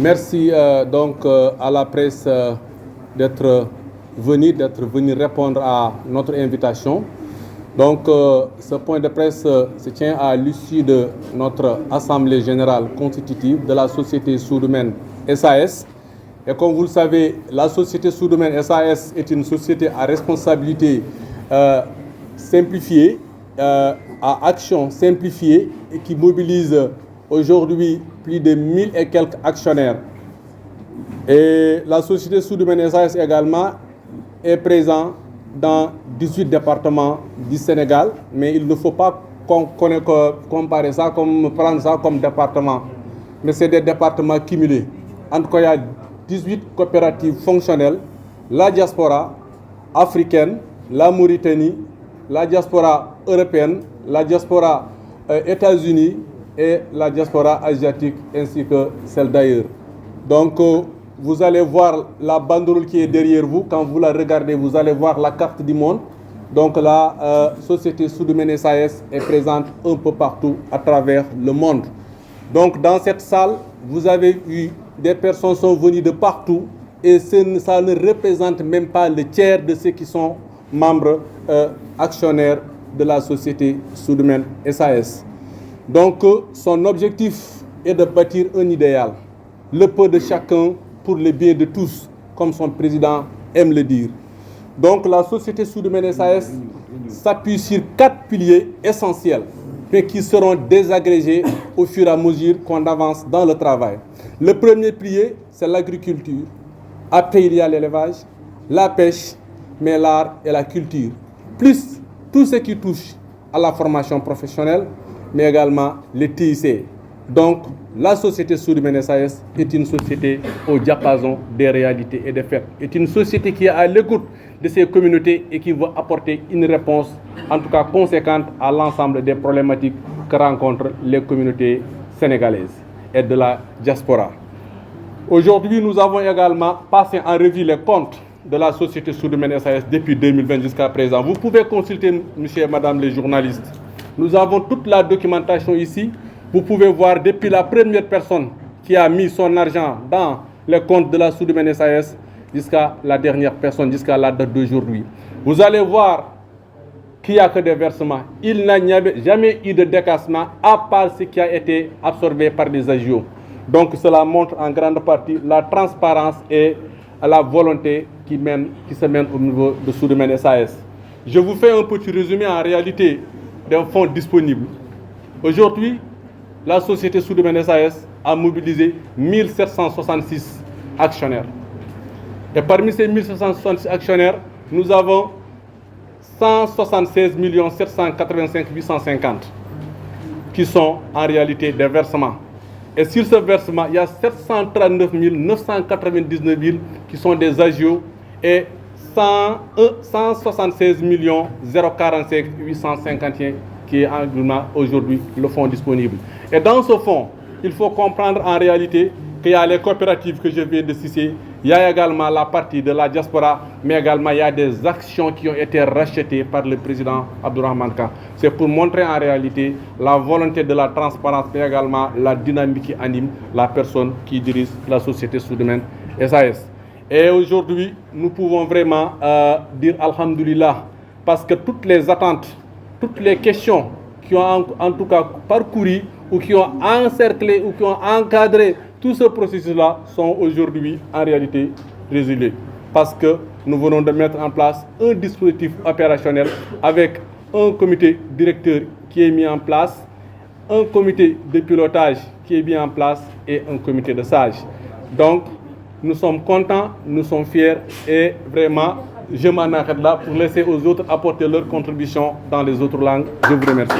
Merci à la presse d'être venu répondre à notre invitation. Donc ce point de presse se tient à l'issue de notre Assemblée générale constitutive de la société Soudoumène SAS. Et comme vous le savez, la société Soudoumène SAS est une société à responsabilité simplifiée, à action simplifiée et qui mobilise aujourd'hui plus de 1000 et quelques actionnaires. Et la société Soudoumène SAS également est présente dans 18 départements du Sénégal, mais il ne faut pas comparer ça, prendre ça comme département. Mais c'est des départements cumulés. En tout cas, il y a 18 coopératives fonctionnelles, la diaspora africaine, la Mauritanie, la diaspora européenne, la diaspora États-Unis et la diaspora asiatique ainsi que celle d'ailleurs. Donc vous allez voir la banderole qui est derrière vous. Quand vous la regardez, vous allez voir la carte du monde. Donc la société Soudoumène SAS est présente un peu partout à travers le monde. Donc dans cette salle, vous avez vu des personnes sont venues de partout et ça ne représente même pas le tiers de ceux qui sont membres actionnaires de la société Soudoumène SAS. Donc son objectif est de bâtir un idéal, le peu de chacun pour le bien de tous, comme son président aime le dire. Donc la société Soudoumène SAS s'appuie sur 4 piliers essentiels, mais qui seront désagrégés au fur et à mesure qu'on avance dans le travail. Le premier pilier, c'est l'agriculture. Après, il y a l'élevage, la pêche, mais l'art et la culture. Plus tout ce qui touche à la formation professionnelle, mais également les TIC. Donc, la société Soudoumène SAS est une société au diapason des réalités et des faits. C'est une société qui est à l'écoute de ces communautés et qui veut apporter une réponse, en tout cas conséquente, à l'ensemble des problématiques que rencontrent les communautés sénégalaises et de la diaspora. Aujourd'hui, nous avons également passé en revue les comptes de la société Soudoumène SAS depuis 2020 jusqu'à présent. Vous pouvez consulter, monsieur et madame les journalistes. Nous avons toute la documentation ici. Vous pouvez voir depuis la première personne qui a mis son argent dans les comptes de la Soudoumène SAS jusqu'à la dernière personne, jusqu'à la date d'aujourd'hui. Vous allez voir qu'il n'y a que des versements. Il n'y a jamais eu de décaissement à part ce qui a été absorbé par des agios. Donc cela montre en grande partie la transparence et la volonté qui se mène au niveau de Soudoumène SAS. Je vous fais un petit résumé en réalité des fonds disponibles. Aujourd'hui, la société Soudoumène SAS a mobilisé 1766 actionnaires. Et parmi ces 1766 actionnaires, nous avons 176 785 850 qui sont en réalité des versements. Et sur ce versement, il y a 739 999 000 qui sont des agios et 176 045 851 qui est aujourd'hui le fonds disponible. Et dans ce fonds, il faut comprendre en réalité qu'il y a les coopératives que je viens de citer, il y a également la partie de la diaspora, mais également il y a des actions qui ont été rachetées par le président Abdourahmane Ka. C'est pour montrer en réalité la volonté de la transparence, mais également la dynamique qui anime la personne qui dirige la société Soudoumène SAS. Et aujourd'hui, nous pouvons vraiment dire Alhamdulillah, parce que toutes les attentes, toutes les questions qui ont en tout cas parcouru ou qui ont encerclé ou qui ont encadré tout ce processus-là sont aujourd'hui en réalité résiliés. Parce que nous venons de mettre en place un dispositif opérationnel avec un comité directeur qui est mis en place, un comité de pilotage qui est mis en place et un comité de sages. Donc, nous sommes contents, nous sommes fiers et vraiment, je m'en arrête là pour laisser aux autres apporter leur contribution dans les autres langues. Je vous remercie.